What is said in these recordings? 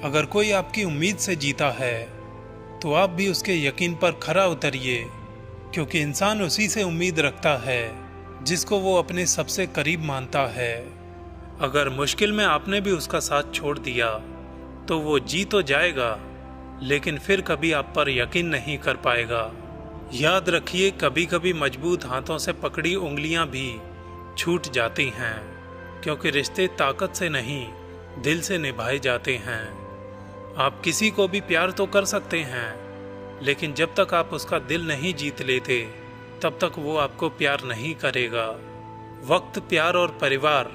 अगर कोई आपकी उम्मीद से जीता है तो आप भी उसके यकीन पर खरा उतरिए, क्योंकि इंसान उसी से उम्मीद रखता है जिसको वो अपने सबसे करीब मानता है। अगर मुश्किल में आपने भी उसका साथ छोड़ दिया तो वो जी तो जाएगा, लेकिन फिर कभी आप पर यकीन नहीं कर पाएगा। याद रखिए, कभी कभी मजबूत हाथों से पकड़ी उंगलियां भी छूट जाती हैं, क्योंकि रिश्ते ताकत से नहीं दिल से निभाए जाते हैं। आप किसी को भी प्यार तो कर सकते हैं, लेकिन जब तक आप उसका दिल नहीं जीत लेते तब तक वो आपको प्यार नहीं करेगा। वक्त, प्यार और परिवार,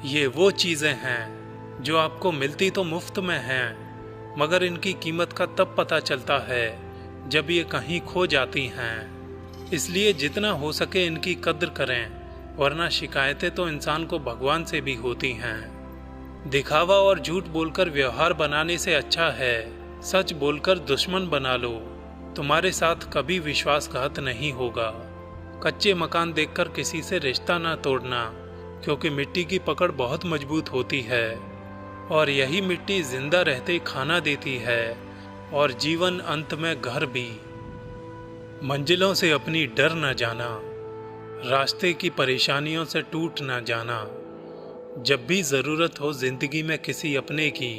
ये वो चीज़ें हैं जो आपको मिलती तो मुफ्त में हैं, मगर इनकी कीमत का तब पता चलता है जब ये कहीं खो जाती हैं। इसलिए जितना हो सके इनकी कद्र करें, वरना शिकायतें तो इंसान को भगवान से भी होती हैं। दिखावा और झूठ बोलकर व्यवहार बनाने से अच्छा है सच बोलकर दुश्मन बना लो। तुम्हारे साथ कभी विश्वासघात नहीं होगा। कच्चे मकान देखकर किसी से रिश्ता ना तोड़ना, क्योंकि मिट्टी की पकड़ बहुत मजबूत होती है और यही मिट्टी जिंदा रहते खाना देती है और जीवन अंत में घर भी। मंजिलों से अपनी डर न जाना, रास्ते की परेशानियों से टूट न जाना। जब भी ज़रूरत हो जिंदगी में किसी अपने की,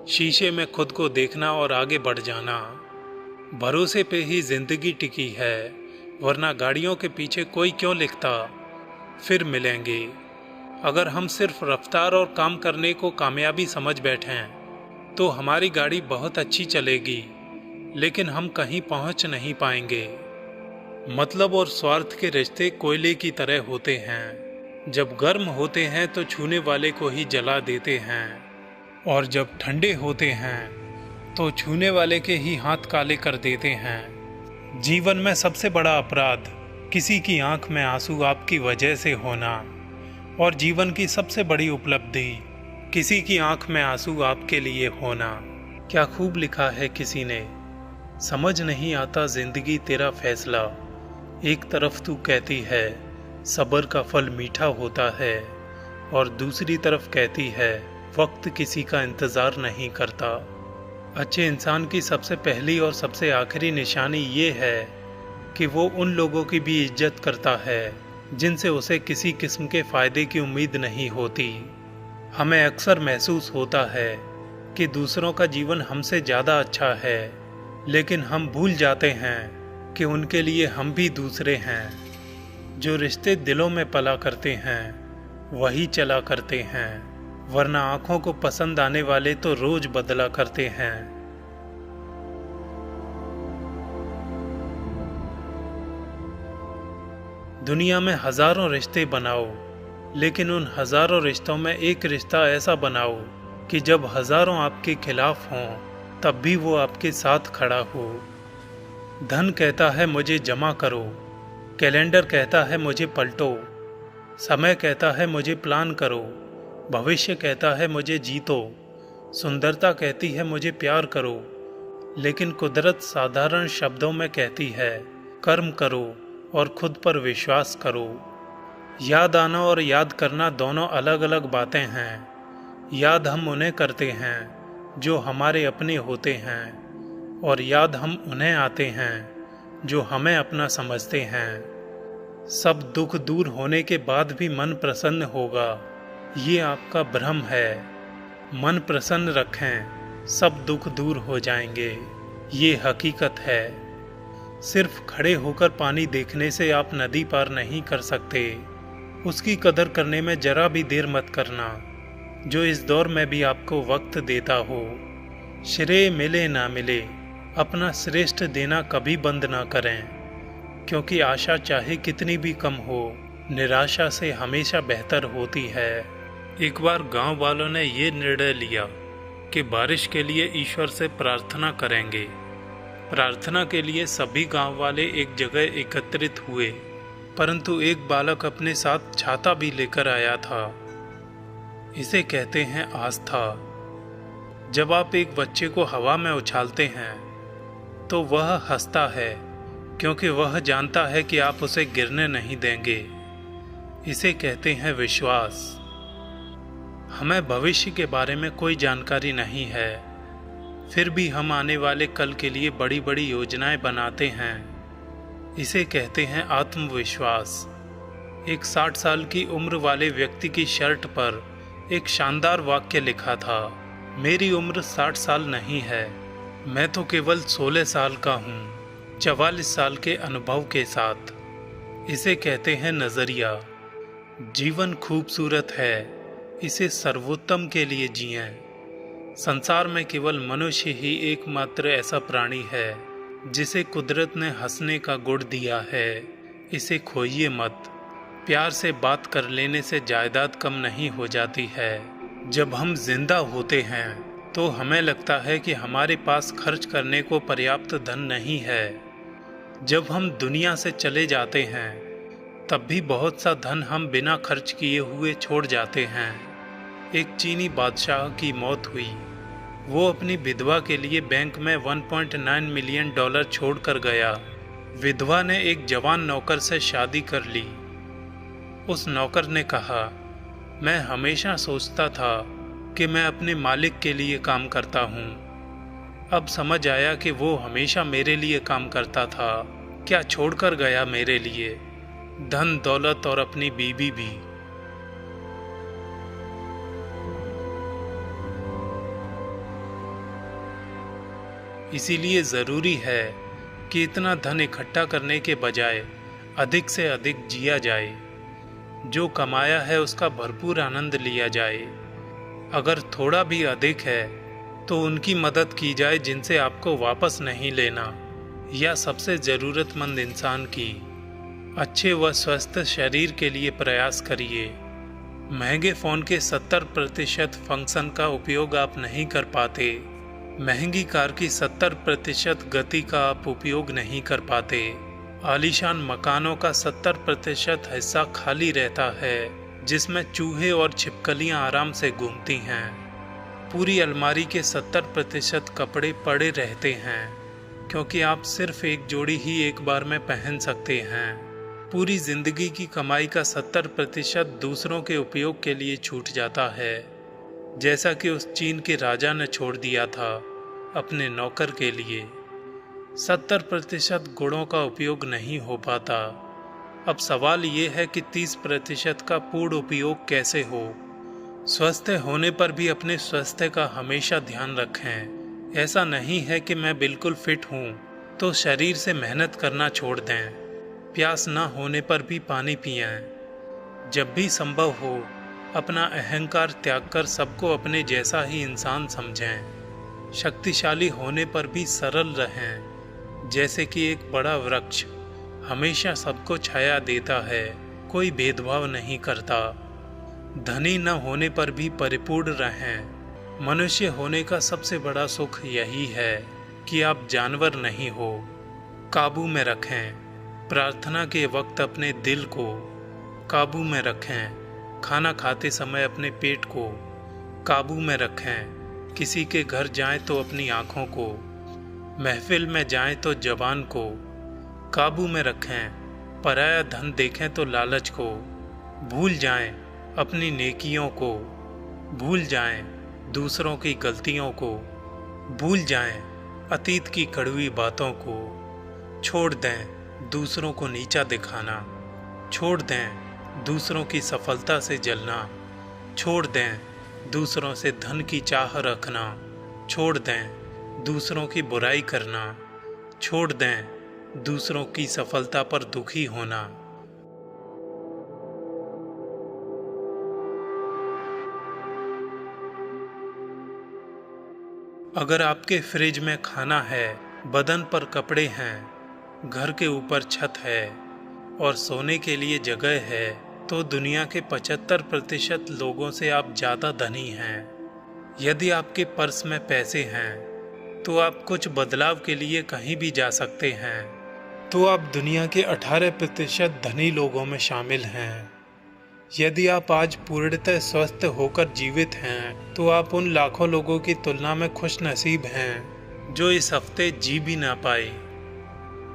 शीशे में खुद को देखना और आगे बढ़ जाना। भरोसे पे ही जिंदगी टिकी है, वरना गाड़ियों के पीछे कोई क्यों लिखता। फिर मिलेंगे। अगर हम सिर्फ रफ्तार और काम करने को कामयाबी समझ बैठें तो हमारी गाड़ी बहुत अच्छी चलेगी, लेकिन हम कहीं पहुंच नहीं पाएंगे। मतलब और स्वार्थ के रिश्ते कोयले की तरह होते हैं। जब गर्म होते हैं तो छूने वाले को ही जला देते हैं, और जब ठंडे होते हैं तो छूने वाले के ही हाथ काले कर देते हैं। जीवन में सबसे बड़ा अपराध किसी की आंख में आंसू आपकी वजह से होना, और जीवन की सबसे बड़ी उपलब्धि किसी की आंख में आंसू आपके लिए होना। क्या खूब लिखा है किसी ने, समझ नहीं आता जिंदगी तेरा फैसला। एक तरफ तू कहती है सब्र का फल मीठा होता है, और दूसरी तरफ कहती है वक्त किसी का इंतज़ार नहीं करता। अच्छे इंसान की सबसे पहली और सबसे आखिरी निशानी ये है कि वो उन लोगों की भी इज्जत करता है जिनसे उसे किसी किस्म के फ़ायदे की उम्मीद नहीं होती। हमें अक्सर महसूस होता है कि दूसरों का जीवन हमसे ज़्यादा अच्छा है, लेकिन हम भूल जाते हैं कि उनके लिए हम भी दूसरे हैं। जो रिश्ते दिलों में पला करते हैं वही चला करते हैं, वरना आंखों को पसंद आने वाले तो रोज बदला करते हैं। दुनिया में हजारों रिश्ते बनाओ, लेकिन उन हजारों रिश्तों में एक रिश्ता ऐसा बनाओ कि जब हजारों आपके खिलाफ हों तब भी वो आपके साथ खड़ा हो। धन कहता है मुझे जमा करो, कैलेंडर कहता है मुझे पलटो, समय कहता है मुझे प्लान करो, भविष्य कहता है मुझे जीतो, सुंदरता कहती है मुझे प्यार करो, लेकिन कुदरत साधारण शब्दों में कहती है कर्म करो और खुद पर विश्वास करो। याद आना और याद करना दोनों अलग अलग बातें हैं। याद हम उन्हें करते हैं जो हमारे अपने होते हैं, और याद हम उन्हें आते हैं जो हमें अपना समझते हैं। सब दुख दूर होने के बाद भी मन प्रसन्न होगा, ये आपका भ्रम है। मन प्रसन्न रखें, सब दुख दूर हो जाएंगे, ये हकीकत है। सिर्फ खड़े होकर पानी देखने से आप नदी पार नहीं कर सकते। उसकी कदर करने में जरा भी देर मत करना, जो इस दौर में भी आपको वक्त देता हो। श्रेय मिले ना मिले, अपना श्रेष्ठ देना कभी बंद ना करें, क्योंकि आशा चाहे कितनी भी कम हो, निराशा से हमेशा बेहतर होती है। एक बार गांव वालों ने ये निर्णय लिया कि बारिश के लिए ईश्वर से प्रार्थना करेंगे। प्रार्थना के लिए सभी गांव वाले एक जगह एकत्रित हुए, परंतु एक बालक अपने साथ छाता भी लेकर आया था। इसे कहते हैं आस्था। जब आप एक बच्चे को हवा में उछालते हैं तो वह हंसता है, क्योंकि वह जानता है कि आप उसे गिरने नहीं देंगे। इसे कहते हैं विश्वास। हमें भविष्य के बारे में कोई जानकारी नहीं है, फिर भी हम आने वाले कल के लिए बड़ी बड़ी योजनाएं बनाते हैं। इसे कहते हैं आत्मविश्वास। एक 60 साल की उम्र वाले व्यक्ति की शर्ट पर एक शानदार वाक्य लिखा था, मेरी उम्र 60 साल नहीं है, मैं तो केवल 16 साल का हूँ, 44 साल के अनुभव के साथ। इसे कहते हैं नजरिया। जीवन खूबसूरत है, इसे सर्वोत्तम के लिए जिएं। संसार में केवल मनुष्य ही एकमात्र ऐसा प्राणी है जिसे कुदरत ने हंसने का गुण दिया है। इसे खोइए मत। प्यार से बात कर लेने से जायदाद कम नहीं हो जाती है। जब हम जिंदा होते हैं तो हमें लगता है कि हमारे पास खर्च करने को पर्याप्त धन नहीं है। जब हम दुनिया से चले जाते हैं तब भी बहुत सा धन हम बिना खर्च किए हुए छोड़ जाते हैं। एक चीनी बादशाह की मौत हुई। वो अपनी विधवा के लिए बैंक में $1.9 मिलियन छोड़कर गया। विधवा ने एक जवान नौकर से शादी कर ली। उस नौकर ने कहा, मैं हमेशा सोचता था कि मैं अपने मालिक के लिए काम करता हूँ। अब समझ आया कि वो हमेशा मेरे लिए काम करता था। क्या छोड़कर गया मेरे लिए? धन दौलत और अपनी बीवी भी। इसीलिए ज़रूरी है कि इतना धन इकट्ठा करने के बजाय अधिक से अधिक जिया जाए। जो कमाया है उसका भरपूर आनंद लिया जाए। अगर थोड़ा भी अधिक है तो उनकी मदद की जाए जिनसे आपको वापस नहीं लेना, या सबसे ज़रूरतमंद इंसान की। अच्छे व स्वस्थ शरीर के लिए प्रयास करिए। महंगे फ़ोन के 70% फंक्शन का उपयोग आप नहीं कर पाते। महंगी कार की 70% गति का आप उपयोग नहीं कर पाते। आलीशान मकानों का 70% हिस्सा खाली रहता है जिसमें चूहे और छिपकलियां आराम से घूमती हैं। पूरी अलमारी के 70% कपड़े पड़े रहते हैं क्योंकि आप सिर्फ एक जोड़ी ही एक बार में पहन सकते हैं। पूरी जिंदगी की कमाई का 70% दूसरों के उपयोग के लिए छूट जाता है, जैसा कि उस चीन के राजा ने छोड़ दिया था अपने नौकर के लिए। 70% गुणों का उपयोग नहीं हो पाता। अब सवाल ये है कि 30% का पूर्ण उपयोग कैसे हो। स्वस्थ होने पर भी अपने स्वास्थ्य का हमेशा ध्यान रखें। ऐसा नहीं है कि मैं बिल्कुल फिट हूँ तो शरीर से मेहनत करना छोड़ दें। प्यास न होने पर भी पानी पिएं। जब भी संभव हो अपना अहंकार त्याग कर सबको अपने जैसा ही इंसान समझें। शक्तिशाली होने पर भी सरल रहें, जैसे कि एक बड़ा वृक्ष हमेशा सबको छाया देता है, कोई भेदभाव नहीं करता। धनी न होने पर भी परिपूर्ण रहें। मनुष्य होने का सबसे बड़ा सुख यही है कि आप जानवर नहीं हो। काबू में रखें। प्रार्थना के वक्त अपने दिल को काबू में रखें। खाना खाते समय अपने पेट को काबू में रखें। किसी के घर जाएं तो अपनी आँखों को, महफिल में जाएं तो जबान को काबू में रखें। पराया धन देखें तो लालच को। भूल जाएं अपनी नेकियों को, भूल जाएं दूसरों की गलतियों को, भूल जाएं अतीत की कड़वी बातों को। छोड़ दें दूसरों को नीचा दिखाना, छोड़ दें दूसरों की सफलता से जलना, छोड़ दें दूसरों से धन की चाह रखना, छोड़ दें दूसरों की बुराई करना, छोड़ दें दूसरों की सफलता पर दुखी होना। अगर आपके फ्रिज में खाना है, बदन पर कपड़े हैं, घर के ऊपर छत है और सोने के लिए जगह है, तो दुनिया के 75% लोगों से आप ज़्यादा धनी हैं। यदि आपके पर्स में पैसे हैं तो आप कुछ बदलाव के लिए कहीं भी जा सकते हैं, तो आप दुनिया के 18% धनी लोगों में शामिल हैं। यदि आप आज पूर्णतः स्वस्थ होकर जीवित हैं तो आप उन लाखों लोगों की तुलना में खुश नसीब हैं जो इस हफ्ते जी भी ना पाए।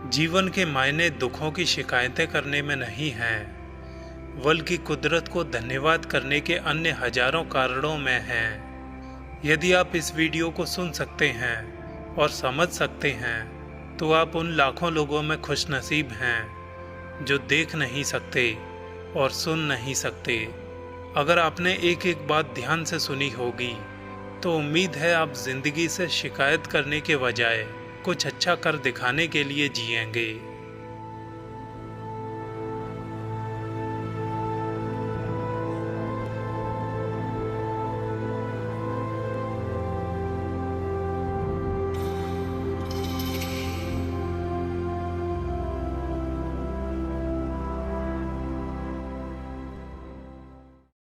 जीवन के मायने दुखों की शिकायतें करने में नहीं हैं, बल्कि कुदरत को धन्यवाद करने के अन्य हजारों कारणों में हैं। यदि आप इस वीडियो को सुन सकते हैं और समझ सकते हैं तो आप उन लाखों लोगों में खुशनसीब हैं जो देख नहीं सकते और सुन नहीं सकते। अगर आपने एक एक बात ध्यान से सुनी होगी तो उम्मीद है आप जिंदगी से शिकायत करने के बजाय कुछ अच्छा कर दिखाने के लिए जिएंगे।